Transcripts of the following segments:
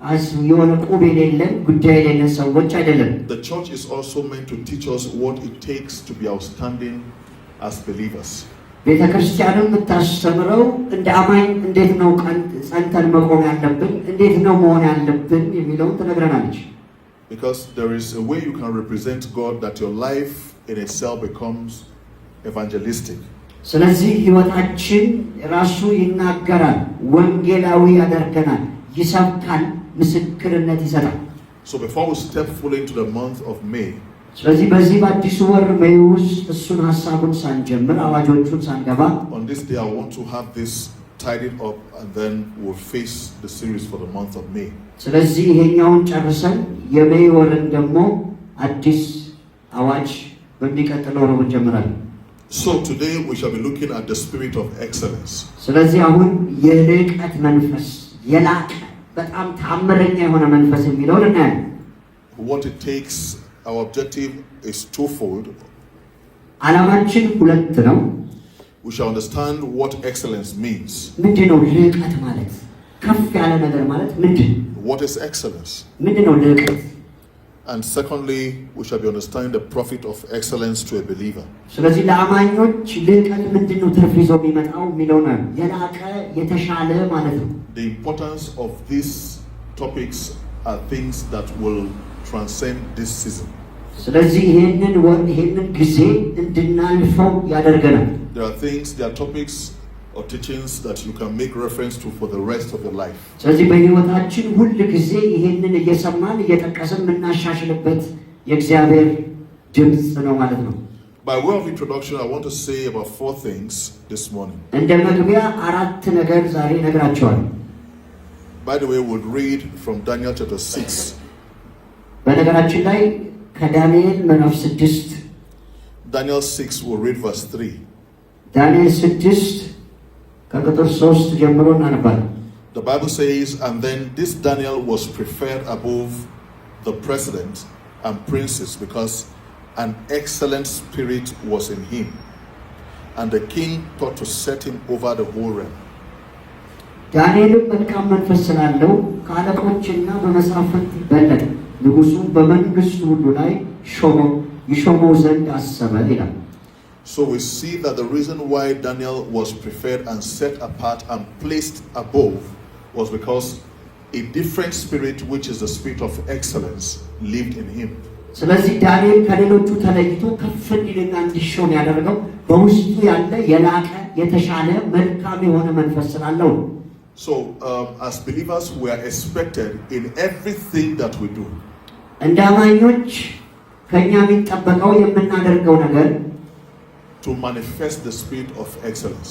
The church is also meant to teach us what it takes to be outstanding as believers. ቤተክርስቲያንም የምታስተምረው እንደ አማኝ እንዴት ነው ጸንተን መቆም ያለብን እንዴት ነው መሆን ያለብን የሚለውን ትነግረናለች። Because there is a way you can represent God that your life in itself becomes evangelistic. ስለዚህ ህይወታችን ራሱ ይናገራል፣ ወንጌላዊ ያደርገናል፣ ይሰብካል፣ ምስክርነት ይሰጣል። So before we step fully into the month of May, ስለዚህ በዚህ በአዲሱ ወር ሜይ ውስጥ እሱን ሐሳቡን ሳንጀምር አዋጆቹን ሳንገባ on this day I want to have this tidied up and then we'll face the series for the month of May. ስለዚህ ይሄኛውን ጨርሰን የሜይ ወርን ደግሞ አዲስ አዋጅ በሚቀጥለው ነው እንጀምራለን። So today we shall be looking at the spirit of excellence. ስለዚህ አሁን የልቀት መንፈስ የላቀ በጣም ታምረኛ የሆነ መንፈስ የሚለውን እናያለን። What it takes. Our objective is twofold. ዓላማችን ሁለት ነው። We shall understand what excellence means. ምንድነው ልቀት ማለት? ከፍ ያለ ነገር ማለት ምንድን? What is excellence? ምንድነው ልቀት? And secondly, we shall be understanding the profit of excellence to a believer. ስለዚህ ለአማኞች ልቀት ምንድነው ትርፍ ይዞ የሚመጣው የሚለው ነው። የላቀ የተሻለ ማለት ነው። The importance of these topics are things that will transcend this season. ስለዚህ ይሄንን ጊዜ እንድናልፈው ያደርገናል። There are things, there are topics or teachings that you can make reference to for the rest of your life. ስለዚህ በህይወታችን ሁሉ ጊዜ ይሄንን እየሰማን እየተቀሰም እናሻሽልበት የእግዚአብሔር ድምጽ ነው ማለት ነው። By way of introduction, I want to say about 4 things this morning. እንደ መግቢያ 4 ነገር ዛሬ እነግራቸዋለሁ። By the way, we'll read from Daniel chapter 6. በነገራችን ላይ ከዳንኤል ምዕራፍ 6 Daniel 6 will read verse 3. ዳንኤል 6 ከቁጥር 3 ጀምሮ እናነባለን። The Bible says, and then this Daniel was preferred above the president and princes because an excellent spirit was in him, and the king thought to set him over the whole realm. ዳንኤልም መልካም መንፈስ ስላለው ከአለቆችና በመሳፍንት በለጠ፣ ንጉሡም በመንግስቱ ሁሉ ላይ ይሾመው ዘንድ አሰበ ይላል። So we see that the reason why Daniel was preferred and set apart and placed above was because a different spirit, which is the spirit of excellence, lived in him. ስለዚህ ዳንኤል ከሌሎቹ ተለይቶ ከፍ እንዲልና እንዲሾም ያደረገው በውስጡ ያለ የላቀ የተሻለ መልካም የሆነ መንፈስ ስላለው። So as believers we are expected in everything that we do. እንደ አማኞች ከኛ የሚጠበቀው የምናደርገው ነገር to manifest the spirit of excellence.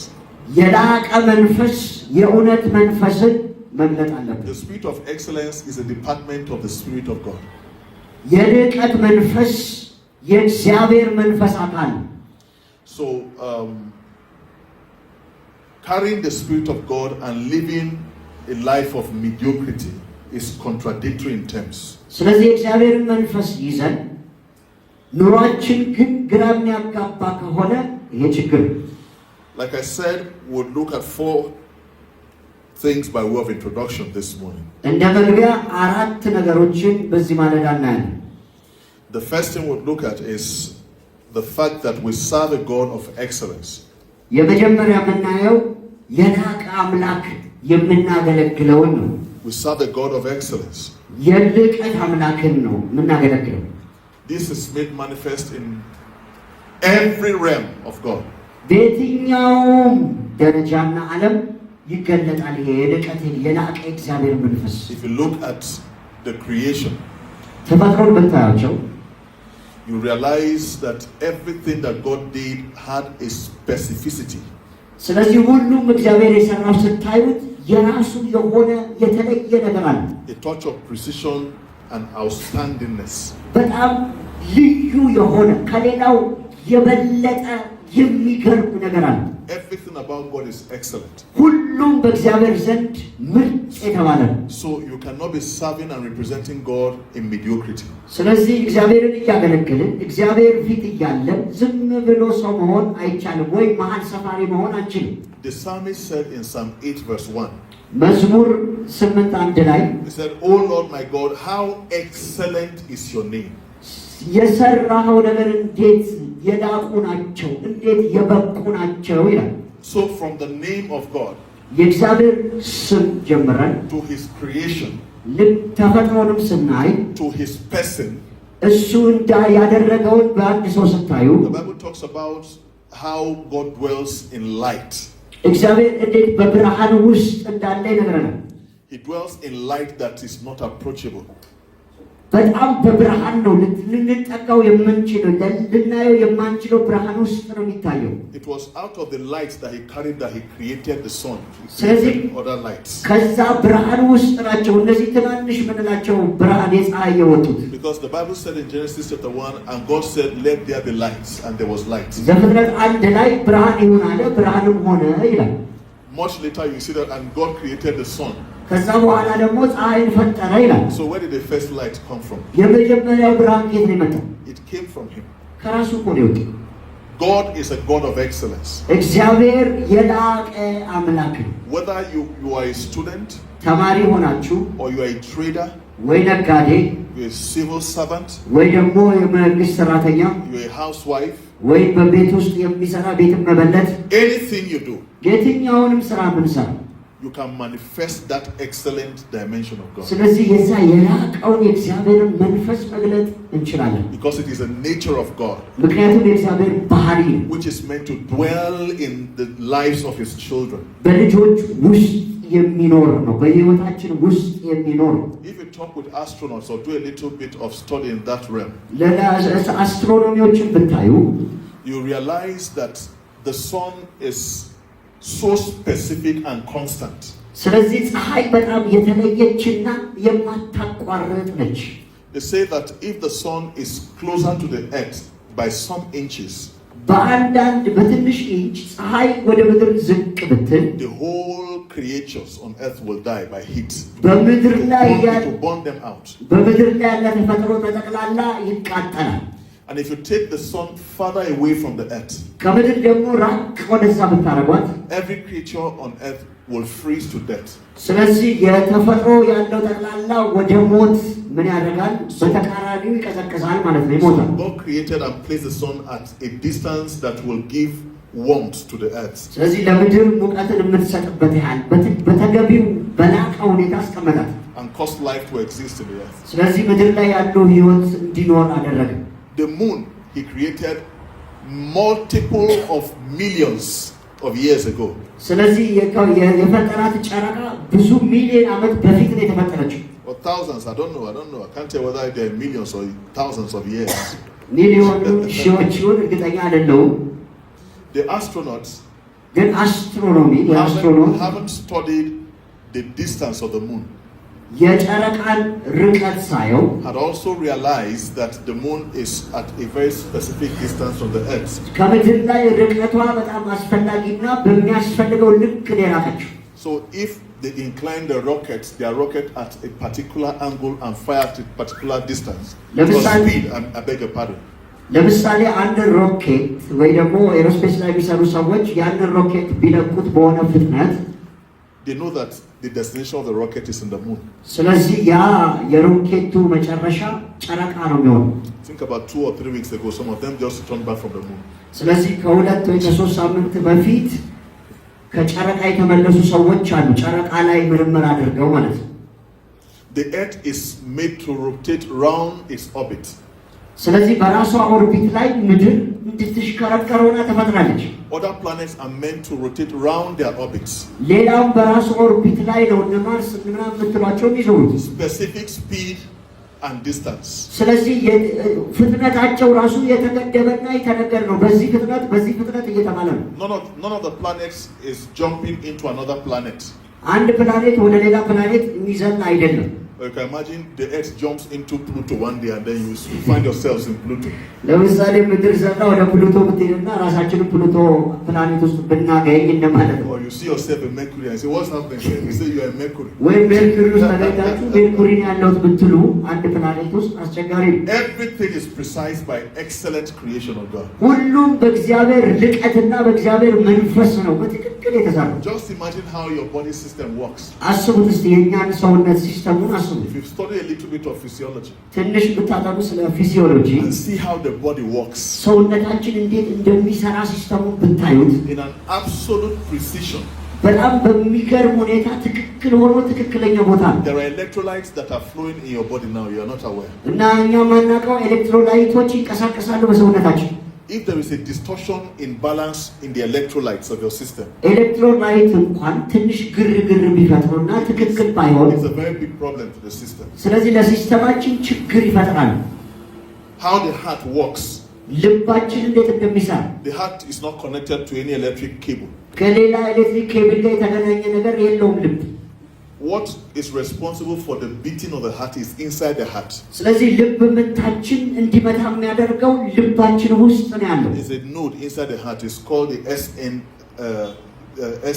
የላቀ መንፈስ የእውነት መንፈስን መግለጥ አለበት። The spirit of excellence is a department of the spirit of God. የልቀት መንፈስ የእግዚአብሔር መንፈስ አካል። So carrying the spirit of God and living a life of mediocrity is contradictory in terms. ስለዚህ የእግዚአብሔርን መንፈስ ይዘን ኑሯችን ግን ግራ የሚያጋባ ከሆነ ይሄ ችግር። Like I said, we'll look at 4 things by way of introduction this morning. እንደ መግቢያ 4 ነገሮችን በዚህ ማለዳ እናያለን። The first thing we'll look at is the fact that we serve a God of excellence. የመጀመሪያ የምናየው የላቀ አምላክ የምናገለግለውን ነው። We serve the God of excellence. የልቀት አምላክን ነው የምናገለግለው። This is made manifest in every realm of God. በየትኛውም ደረጃና ዓለም ይገለጣል ይሄ የልቀት የላቀ እግዚአብሔር መንፈስ። If you look at the creation, ተፈጥሮን ብታያቸው you realize that everything that God did had a specificity. ስለዚህ ሁሉም እግዚአብሔር የሰራው ስታዩት የራሱ የሆነ የተለየ ነገር አለ። A touch of precision and outstandingness. በጣም ልዩ የሆነ ከሌላው የበለጠ የሚገርም ነገር አለ። Everything about God is excellent. ሁሉም በእግዚአብሔር ዘንድ ምርጥ የተባለ ነው። So you cannot be serving and representing God in mediocrity. ስለዚህ እግዚአብሔርን እያገለገልን እግዚአብሔር ፊት እያለን ዝም ብሎ ሰው መሆን አይቻልም፣ ወይ መሀል ሰፋሪ መሆን አንችልም። The psalmist said in Psalm 8 verse 1. መዝሙር 8:1 ላይ He said, "Oh Lord my God, how excellent is your name." የሰራኸው ነገር እንዴት የላቁ ናቸው፣ እንዴት የበቁ ናቸው ይላል። So from the name of God የእግዚአብሔር ስም ጀምረን to his creation ተፈጥሮንም ስናይ to his person, እሱ ያደረገውን በአንድ ሰው ስታዩ the Bible talks about how God dwells in light. እግዚአብሔር እንዴት በብርሃን ውስጥ እንዳለ ይነግረናል። He dwells in light that is not approachable. በጣም በብርሃን ነው ልንጠጋው የምንችለው ልናየው የማንችለው ብርሃን ውስጥ ነው የሚታየው። It was out of the light that he carried that he created the sun. ስለዚህ Other lights. ከዛ ብርሃን ውስጥ ናቸው እነዚህ ትናንሽ ምንላቸው ብርሃን የፀሐይ የወጡት። Because the Bible said in Genesis chapter 1, and God said, "Let there be lights," and there was light. ዘፍጥረት 1 ላይ ብርሃን ይሁን አለ፣ ብርሃንም ሆነ ይላል። Much later you see that, and God created the sun. ከዛ በኋላ ደግሞ ፀሐይን ፈጠረ ይላል። So where did the first light come from? የመጀመሪያው ብርሃን ከየት ነው የመጣው? It came from him. ከራሱ እኮ ነው የወጣው። God is a God of excellence. እግዚአብሔር የላቀ አምላክ ነው። Whether you are a student, ተማሪ ሆናችሁ or you are a trader, ወይ ነጋዴ you are a civil servant, ወይ ደግሞ የመንግስት ሰራተኛ you are a housewife, ወይ በቤት ውስጥ የሚሰራ ቤት መበለት anything you do, የትኛውንም ስራ ምንሰራ you can manifest that excellent dimension of God. ስለዚህ የዛ የላቀውን የእግዚአብሔርን መንፈስ መግለጥ እንችላለን። Because it is a nature of God, ምክንያቱም የእግዚአብሔር ባህሪ which is meant to dwell in the lives of his children. በልጆች ውስጥ የሚኖር ነው፣ በህይወታችን ውስጥ የሚኖር። If you talk with astronauts or do a little bit of study in that realm, ለአስትሮኖሚዎችን ብታዩ you realize that the sun is so specific and constant. ስለዚህ ፀሐይ በጣም የተለየችና የማታቋርጥ ነች። They say that if the sun is closer to the earth by some inches, በአንዳንድ በትንሽ ኢንች ፀሐይ ወደ ምድር ዝቅ ብትል the whole creatures on earth will die by heat. በምድር ላይ To burn them out. በምድር ላይ ያለ ተፈጥሮ ተጠቅላላ ይቃጠላል። And if you take the sun farther away from the earth, ከምድር ደግሞ ራቅ ወደዛ ብታረጓት every creature on earth will freeze to death. ስለዚህ የተፈጥሮ ያለው ጠቅላላ ወደ ሞት ምን ያደርጋል? በተቃራኒው ይቀዘቅዛል ማለት ነው፣ ይሞታል። God created and placed the sun at a distance that will give warmth to the earth. ስለዚህ ለምድር ሙቀትን የምትሰጥበት ያህል በተገቢው በላቀ ሁኔታ አስቀመጣት And caused life to exist in the earth. ስለዚህ ምድር ላይ ያለው ህይወት እንዲኖር አደረገ። The moon he created multiple of millions of years ago. ስለዚህ የፈጠራት ጨረቃ ብዙ ሚሊዮን ዓመት በፊት ነው የተፈጠረችው። Or thousands, I don't know. I can't tell whether there are millions or thousands of years. ሚሊዮን ሺዎችን እርግጠኛ አይደለሁም። The astronauts ግን አስትሮኖሚ haven't studied the distance of the moon. የጨረቃን ርቀት ሳየው Had also realized that the moon is at a very specific distance from the earth. ከምድር ላይ ርቀቷ በጣም አስፈላጊና በሚያስፈልገው ልክ ነው የራቀችው። So if they incline their rockets at a particular angle and fire at a particular distance, speed, I beg your pardon. ለምሳሌ አንድ ሮኬት ወይ ደግሞ ኤሮስፔስ ላይ የሚሰሩ ሰዎች ያንን ሮኬት ቢለቁት በሆነ ፍጥነት they know that the destination of the rocket is in the moon. ስለዚህ ያ የሮኬቱ መጨረሻ ጨረቃ ነው የሚሆነው። Think about 2 or 3 weeks ago, some of them just returned back from the moon. ስለዚህ ከሁለት ወይ ከሶስት ሳምንት በፊት ከጨረቃ የተመለሱ ሰዎች አሉ፣ ጨረቃ ላይ ምርምር አድርገው ማለት ነው። The earth is made to rotate round its orbit. ስለዚህ በራሷ ኦርቢት ላይ ምድር እንድትሽከረከር ሆና ተፈጥራለች። Other planets are meant to rotate round their orbits. ሌላው በራሱ ኦርቢት ላይ ነው እነ ማርስ ምናምን የምትሏቸው የሚዞሩት Specific speed and distance. ስለዚህ ፍጥነታቸው ራሱ የተገደበና የተነገረ ነው። በዚህ ፍጥነት እየተባለ ነው። None of the planets is jumping into another planet. አንድ ፕላኔት ወደ ሌላ ፕላኔት የሚዘል አይደለም። Or you can imagine the Earth jumps into Pluto one day and then you find yourselves in Pluto. ለምሳሌ ምድር ዘና ወደ ፕሉቶ ብትሄድና ራሳችንን ፕሉቶ ፕላኔት ውስጥ ብናገኝ እንደማለት ነው። Or you see yourself in Mercury and say, what's happening here? You say you are in Mercury. ወይ ሜርኩሪ ውስጥ ተገኝታችሁ ሜርኩሪ ያለውት ብትሉ አንድ ፕላኔት ውስጥ አስቸጋሪ ነው። Everything is precise by excellent creation of God. ሁሉም በእግዚአብሔር ልቀትና በእግዚአብሔር መንፈስ ነው በትክክል የተሰራው። Just imagine how your body system works. አስቡት እስቲ የኛን ሰውነት ሲስተሙን አስቡት። If you study a little bit of physiology ትንሽ ብታጠኑ ስለ ፊዚዮሎጂ and see how the body works ሰውነታችን እንዴት እንደሚሰራ ሲስተሙን ብታዩት in an absolute precision. በጣም በሚገርም ሁኔታ ትክክል ሆኖ ትክክለኛ ቦታ ነው። There are electrolytes that are flowing in your body now. You are not aware. እና እኛ ማናውቀው ኤሌክትሮላይቶች ይንቀሳቀሳሉ በሰውነታችን። If there is a distortion in balance in the electrolytes of your system, ኤሌክትሮላይት እንኳን ትንሽ ግርግር ቢፈጥሩና ትክክል ባይሆን it's a very big problem to the system. ስለዚህ ለሲስተማችን ችግር ይፈጥራል። How the heart works. ልባችን እንዴት እንደሚሰራ The heart is not connected to any electric cable. ከሌላ ኤሌክትሪክ ኬብል ጋር የተገናኘ ነገር የለውም ልብ። What is responsible for the beating of the heart is inside the heart. ስለዚህ ልብ ምታችን እንዲመታ የሚያደርገው ልባችን ውስጥ ነው ያለው። There's a node inside the heart. It's called the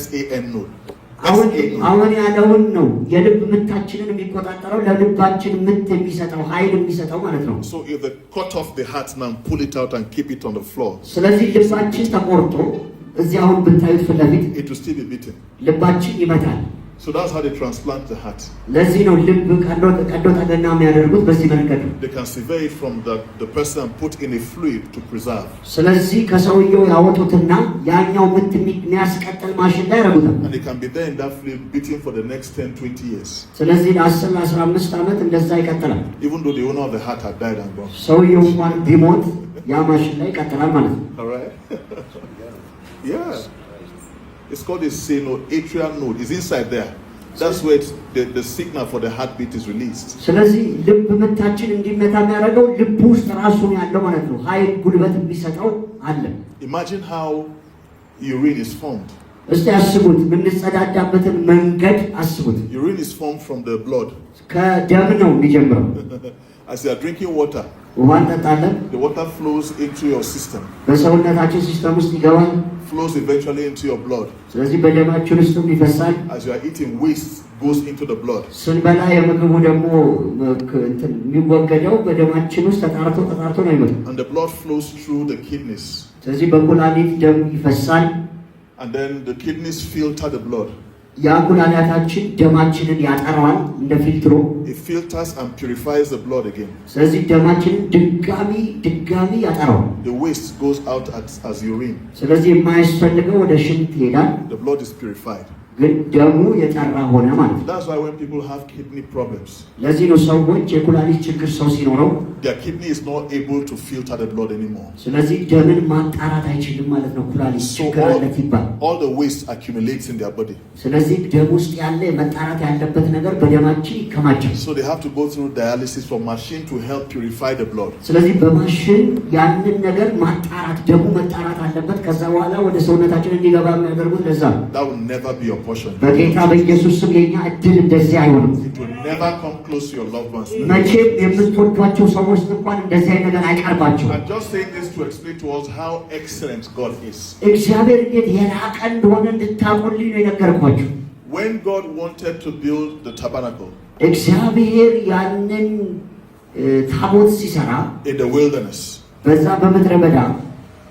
SAN node. አሁን ያለውን ነው የልብ ምታችንን የሚቆጣጠረው ለልባችን ምት የሚሰጠው ኃይል የሚሰጠው ማለት ነው። So if they cut off the heart now, pull it out and keep it on the floor, ስለዚህ ልባችን ተቆርጦ እዚህ አሁን ብታዩት ፊት ለፊት it will still be beating. ልባችን ይመታል። So that's how they transplant the heart. ለዚህ ነው ልብ ቀዶ ጠገና የሚያደርጉት በዚህ መንገድ ነው። They can sever it from the person and put in a fluid to preserve. ስለዚህ ከሰውየው ያወጡትና ያኛው ምት የሚያስቀጥል ማሽን ላይ ያደርጉታል። And they can be there in that fluid beating for the next 10-20 years. ስለዚህ ለ10-15 ዓመት እንደዛ ይቀጥላል። Even though the owner of the heart had died and gone. ሰውየው እንኳን ቢሞት ያ ማሽን ላይ ይቀጥላል ማለት ነው። All right? Yeah. It's called a sinoatrial node. It's inside there. That's where the signal for the heartbeat is released. ስለዚህ ልብ ምታችን እንዲመታ የሚያደርገው ልብ ውስጥ ራሱ ያለው ማለት ነው። ኃይል ጉልበት የሚሰጠው አለ። Imagine how urine is formed. እስቲ አስቡት፣ የምንጸዳዳበትን መንገድ አስቡት። Urine is formed from the blood. ከደም ነው የሚጀምረው። As you are drinking water, ውሃ እንጠጣለን። the water flows into your system, በሰውነታችን ሲስተም ውስጥ ይገባል። flows eventually into your blood. ስለዚህ በደማችን ውስጥም ይፈሳል። As you are eating, waste goes into the blood. ስንበላ የምግቡ ደግሞ የሚወገደው በደማችን ውስጥ ተጣርቶ ነው የሚመጣው። And the blood flows through the kidneys. ስለዚህ በኩላሊት ደም ይፈሳል። And then the kidneys filter the blood. ያ ኩላሊታችን ደማችንን ያጠራዋል እንደ ፊልትሮ። It filters and purifies the blood again. ስለዚህ ደማችንን ድጋሚ ያጠራዋል። The waste goes out as urine. ስለዚህ የማያስፈልገው ወደ ሽንት ይሄዳል። The blood is purified. ግን ደሙ የጠራ ሆነ ማለት ነው። That's why when people have kidney problems, ለዚህ ነው ሰዎች የኩላሊት ችግር ሰው ሲኖረው their kidney is not able to filter the blood anymore. ስለዚህ ደምን ማጣራት አይችልም ማለት ነው። ኩላሊት ችግር አለት ይባል። All the waste accumulates in their body. ስለዚህ ደም ውስጥ ያለ መጣራት ያለበት ነገር በደማችን ይከማቻል። So they have to go through dialysis from machine to help purify the blood. ስለዚህ በማሽን ያንን ነገር ማጣራት ደሙ መጣራት አለበት። ከዛ በኋላ ወደ ሰውነታችን እንዲገባ የሚያደርጉት ለዛ ነው። That will never be your portion. በጌታ በኢየሱስ ስም የኛ እድል እንደዚህ አይሆንም። It will never come close to your loved ones. መቼም የምትወዷቸው ሰዎች እንኳን እንደዚህ አይነት ነገር አይቀርባቸው። I'm just saying this to explain to us how excellent God is. እግዚአብሔር እንዴት የላቀ እንደሆነ እንድታውቁልኝ ነው የነገርኳችሁ። When God wanted to build the tabernacle እግዚአብሔር ያንን ታቦት ሲሰራ in the wilderness, በዛ በምድረ በዳ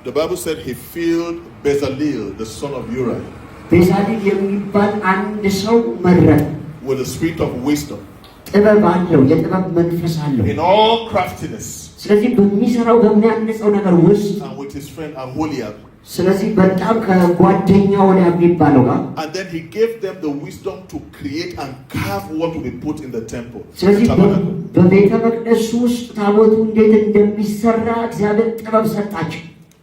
the Bible said he filled Bezalel, the son of Uri, ቤዛሊል የሚባል አንድ ሰው መረጠ። with the spirit of wisdom, ጥበብ አለው፣ የጥበብ መንፈስ አለው። in all craftiness, ስለዚህ በሚሰራው በሚያንጸው ነገር ውስጥ and with his friend Aholiab. ስለዚህ በጣም ከጓደኛው ላይ የሚባለው ጋር And then he gave them the wisdom to create and carve what will be put in the temple. ስለዚህ በቤተ መቅደሱ ውስጥ ታቦቱ እንዴት እንደሚሰራ እግዚአብሔር ጥበብ ሰጣቸው።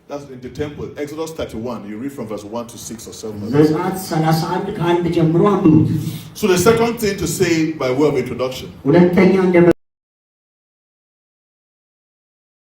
That's in the temple. Exodus 31. You read from verse 1 to 6 or 7. ዘጸአት 31 ከ1 ጀምሮ አንብቡት። So the second thing to say by way of introduction, ሁለተኛ